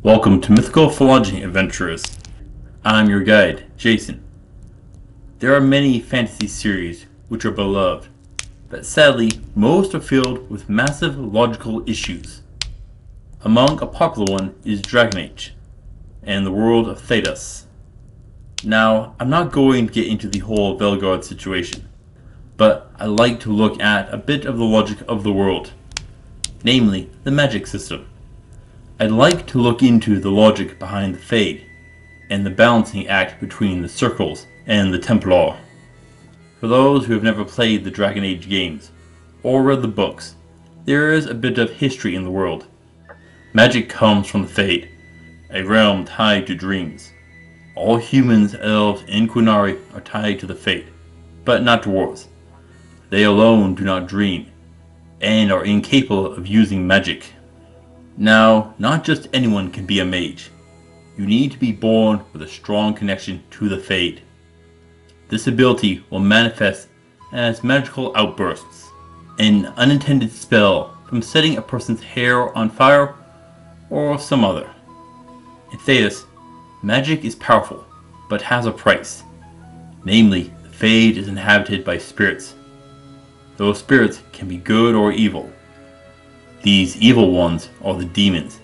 Welcome to Mythical Phylogeny Adventurers. I'm your guide, Jason. There are many fantasy series which are beloved, but sadly most are filled with massive logical issues. Among a popular one is Dragon Age, and the world of Thedas. Now, I'm not going to get into the whole Velgard situation, but I like to look at a bit of the logic of the world, namely the magic system. I'd like to look into the logic behind the Fade, and the balancing act between the Circles and the Templar. For those who have never played the Dragon Age games, or read the books, there is a bit of history in the world. Magic comes from the Fade, a realm tied to dreams. All humans, elves, and Qunari are tied to the Fade, but not dwarves. They alone do not dream, and are incapable of using magic. Now, not just anyone can be a mage. You need to be born with a strong connection to the Fade. This ability will manifest as magical outbursts, an unintended spell from setting a person's hair on fire or some other. In Thedas, magic is powerful, but has a price. Namely, the Fade is inhabited by spirits. Those spirits can be good or evil. These evil ones are the demons,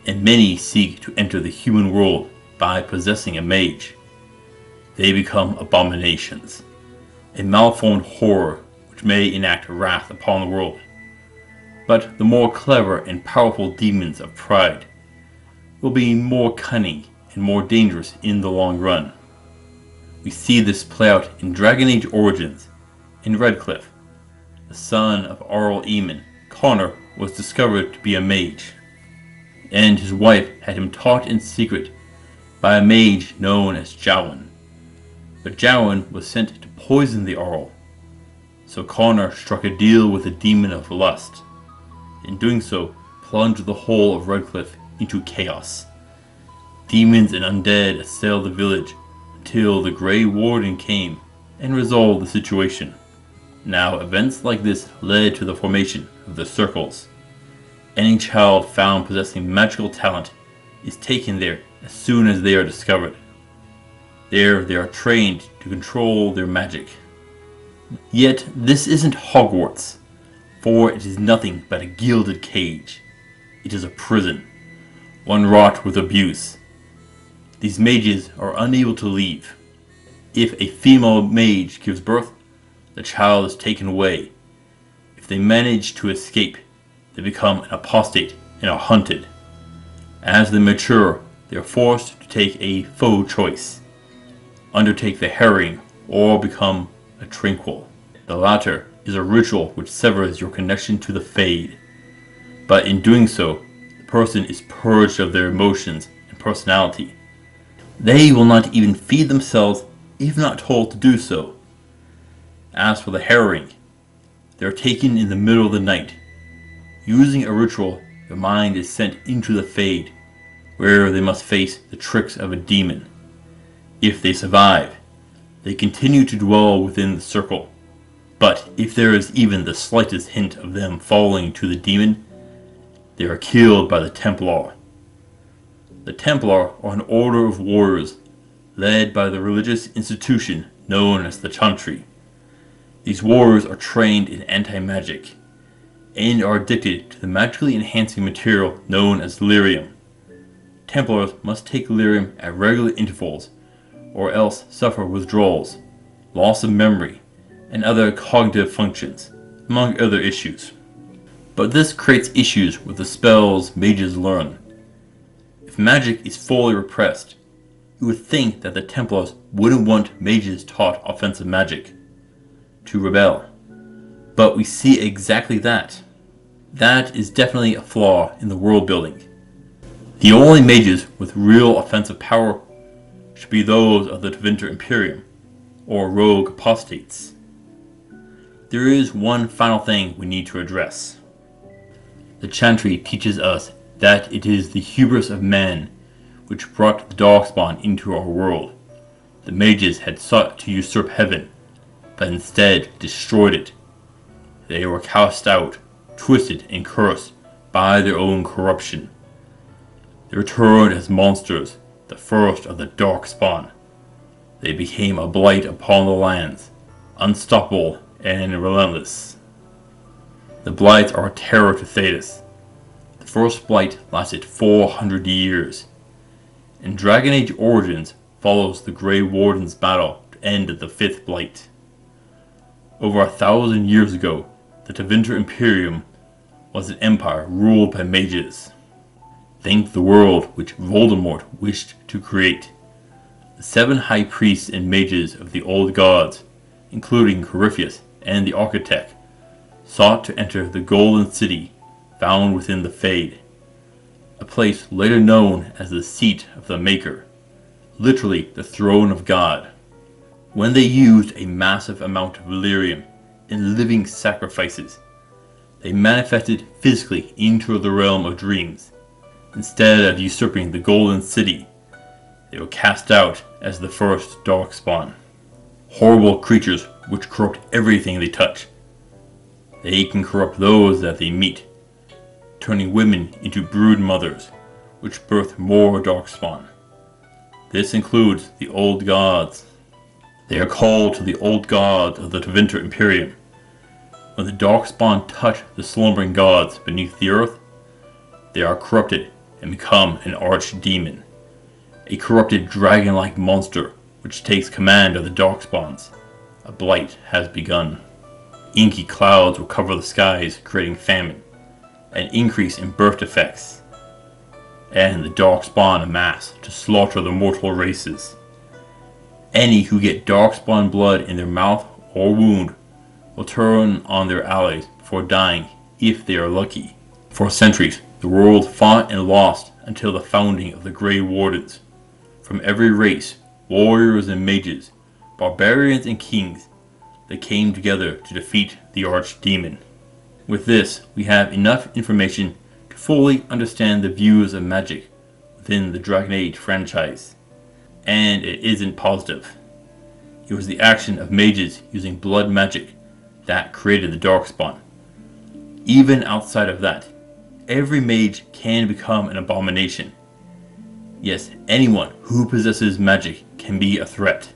and many seek to enter the human world by possessing a mage. They become abominations, a malformed horror which may enact wrath upon the world. But the more clever and powerful demons of pride will be more cunning and more dangerous in the long run. We see this play out in Dragon Age Origins. In Redcliffe, the son of Arl Eamon, Connor was discovered to be a mage, and his wife had him taught in secret by a mage known as Jowan. But Jowan was sent to poison the Arl, so Connor struck a deal with the demon of lust. In doing so, plunged the whole of Redcliffe into chaos. Demons and undead assailed the village until the Grey Warden came and resolved the situation. Now, events like this led to the formation of the Circles. Any child found possessing magical talent is taken there as soon as they are discovered. There they are trained to control their magic. Yet this isn't Hogwarts, for it is nothing but a gilded cage. It is a prison, one wrought with abuse. These mages are unable to leave. If a female mage gives birth, the child is taken away. If they manage to escape, they become an apostate and are hunted. As they mature, they are forced to take a faux choice, undertake the harrying, or become a tranquil. The latter is a ritual which severs your connection to the Fade, but in doing so, the person is purged of their emotions and personality. They will not even feed themselves if not told to do so. As for the harrying, they are taken in the middle of the night. Using a ritual, their mind is sent into the Fade, where they must face the tricks of a demon. If they survive, they continue to dwell within the circle, but if there is even the slightest hint of them falling to the demon, they are killed by the Templar. The Templar are an order of warriors led by the religious institution known as the Chantry. These warriors are trained in anti-magic, and are addicted to the magically enhancing material known as lyrium. Templars must take lyrium at regular intervals, or else suffer withdrawals, loss of memory, and other cognitive functions, among other issues. But this creates issues with the spells mages learn. If magic is fully repressed, you would think that the Templars wouldn't want mages taught offensive magic to rebel. But we see exactly that. That is definitely a flaw in the world building. The only mages with real offensive power should be those of the Tevinter Imperium, or rogue apostates. There is one final thing we need to address. The Chantry teaches us that it is the hubris of man which brought the Darkspawn into our world. The mages had sought to usurp heaven, but instead destroyed it. They were cast out, twisted and cursed by their own corruption. They returned as monsters, the first of the Darkspawn. They became a blight upon the lands, unstoppable and relentless. The Blights are a terror to Thedas. The first Blight lasted 400 years, and Dragon Age Origins follows the Grey Warden's battle to end the 5th Blight. Over 1,000 years ago, the Tevinter Imperium was an empire ruled by mages. Think the world which Voldemort wished to create. The 7 high priests and mages of the old gods, including Corypheus and the Architect, sought to enter the Golden City found within the Fade, a place later known as the seat of the Maker, literally the throne of God. When they used a massive amount of Valyrium in living sacrifices, they manifested physically into the realm of dreams. Instead of usurping the Golden City, they were cast out as the first Darkspawn. Horrible creatures which corrupt everything they touch. They can corrupt those that they meet, turning women into brood mothers, which birth more Darkspawn. This includes the Old Gods. They are called to the Old Gods of the Tevinter Imperium. When the Darkspawn touch the slumbering gods beneath the earth, they are corrupted and become an archdemon, a corrupted dragon-like monster which takes command of the Darkspawns. A blight has begun. Inky clouds will cover the skies, creating famine, an increase in birth defects, and the Darkspawn amass to slaughter the mortal races. Any who get Darkspawn blood in their mouth or wound will turn on their allies before dying if they are lucky. For centuries, the world fought and lost until the founding of the Grey Wardens. From every race, warriors and mages, barbarians and kings, they came together to defeat the archdemon. With this, we have enough information to fully understand the views of magic within the Dragon Age franchise. And it isn't positive. It was the action of mages using blood magic that created the Darkspawn. Even outside of that, every mage can become an abomination. Yes, anyone who possesses magic can be a threat.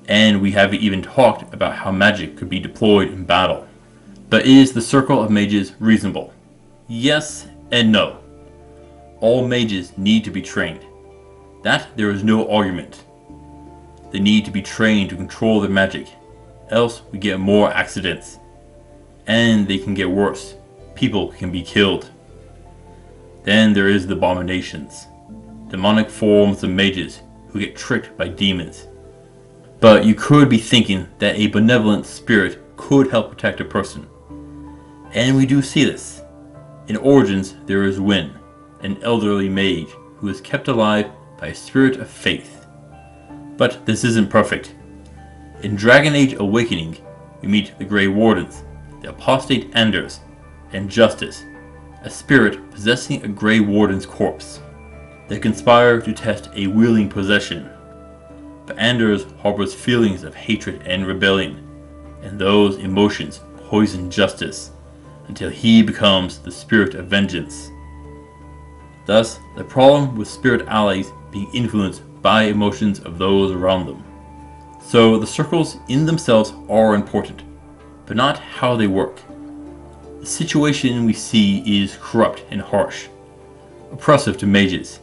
And we haven't even talked about how magic could be deployed in battle. But is the Circle of Mages reasonable? Yes and no. All mages need to be trained. That there is no argument. They need to be trained to control their magic, else we get more accidents. And they can get worse. People can be killed. Then there is the Abominations, demonic forms of mages who get tricked by demons. But you could be thinking that a benevolent spirit could help protect a person. And we do see this. In Origins there is Wynne, an elderly mage who is kept alive by a spirit of faith. But this isn't perfect. In Dragon Age Awakening, we meet the Grey Wardens, the apostate Anders, and Justice, a spirit possessing a Grey Warden's corpse. They conspire to test a willing possession. But Anders harbors feelings of hatred and rebellion, and those emotions poison Justice until he becomes the spirit of vengeance. Thus, the problem with spirit allies being influenced by emotions of those around them. So the circles in themselves are important, but not how they work. The situation we see is corrupt and harsh, oppressive to mages.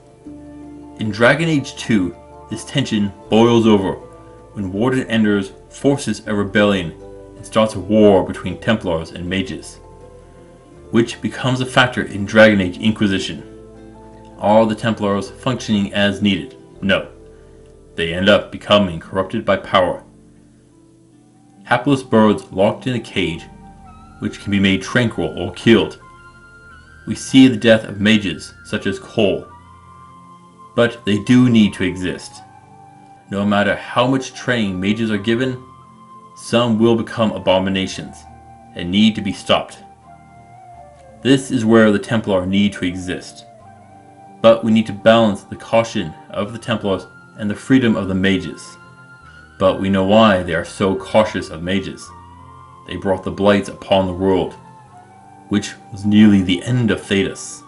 In Dragon Age 2, this tension boils over when Warden Anders forces a rebellion and starts a war between Templars and mages, which becomes a factor in Dragon Age Inquisition. Are the Templars functioning as needed? No. They end up becoming corrupted by power. Hapless birds locked in a cage, which can be made tranquil or killed. We see the death of mages such as Cole. But they do need to exist. No matter how much training mages are given, some will become abominations and need to be stopped. This is where the Templar need to exist. But we need to balance the caution of the Templars and the freedom of the mages. But we know why they are so cautious of mages. They brought the Blights upon the world, which was nearly the end of Thedas.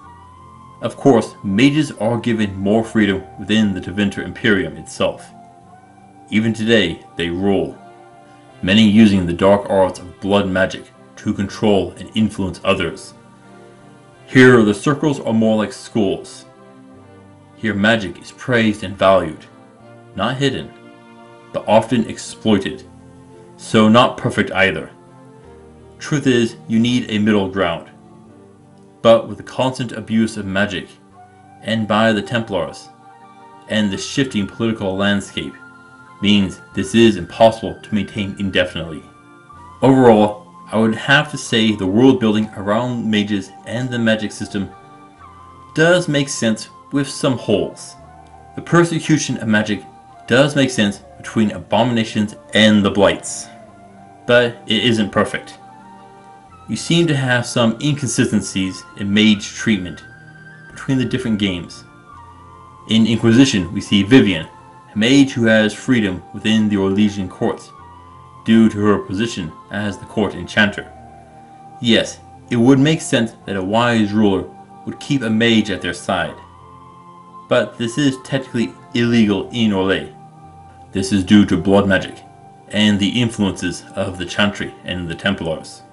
Of course, mages are given more freedom within the Tevinter Imperium itself. Even today, they rule, many using the dark arts of blood magic to control and influence others. Here, the circles are more like schools. Here, magic is praised and valued, not hidden, but often exploited, so not perfect either. Truth is, you need a middle ground. But with the constant abuse of magic, and by the Templars, and the shifting political landscape, means this is impossible to maintain indefinitely. Overall, I would have to say the world building around mages and the magic system does make sense with some holes. The persecution of magic does make sense between Abominations and the Blights, but it isn't perfect. You seem to have some inconsistencies in mage treatment between the different games. In Inquisition, we see Vivian, a mage who has freedom within the Orlesian courts due to her position as the court enchanter. Yes, it would make sense that a wise ruler would keep a mage at their side, but this is technically illegal in Orlais. This is due to blood magic and the influences of the Chantry and the Templars.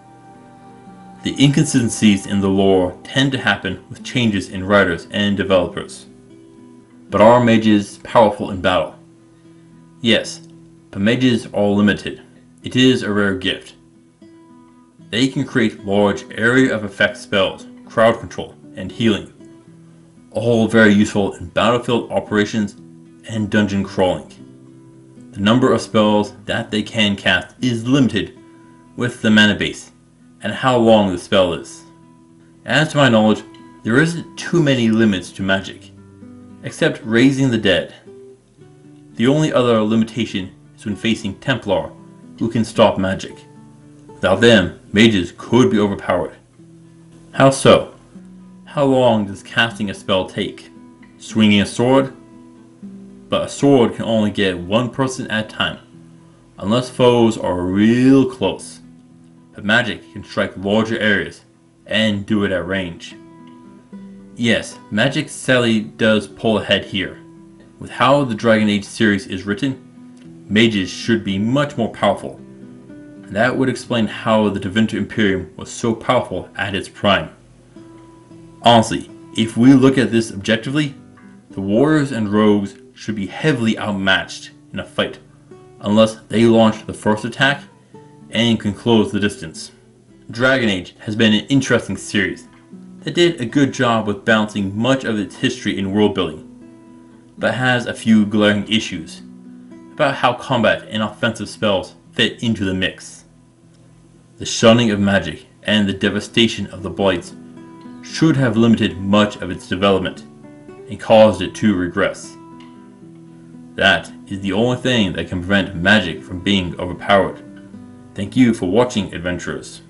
The inconsistencies in the lore tend to happen with changes in writers and developers. But are mages powerful in battle? Yes, but mages are limited. It is a rare gift. They can create large area of effect spells, crowd control, and healing, all very useful in battlefield operations and dungeon crawling. The number of spells that they can cast is limited with the mana base and how long the spell is. As to my knowledge, there isn't too many limits to magic, except raising the dead. The only other limitation is when facing Templar, who can stop magic. Without them, mages could be overpowered. How so? How long does casting a spell take? Swinging a sword? But a sword can only get one person at a time, unless foes are real close. But magic can strike larger areas, and do it at range. Yes, magic sadly does pull ahead here. With how the Dragon Age series is written, mages should be much more powerful. And that would explain how the Tevinter Imperium was so powerful at its prime. Honestly, if we look at this objectively, the warriors and rogues should be heavily outmatched in a fight, unless they launch the first attack and can close the distance. Dragon Age has been an interesting series that did a good job with balancing much of its history in world building, but has a few glaring issues about how combat and offensive spells fit into the mix. The shunning of magic and the devastation of the Blights should have limited much of its development and caused it to regress. That is the only thing that can prevent magic from being overpowered. Thank you for watching, adventurers.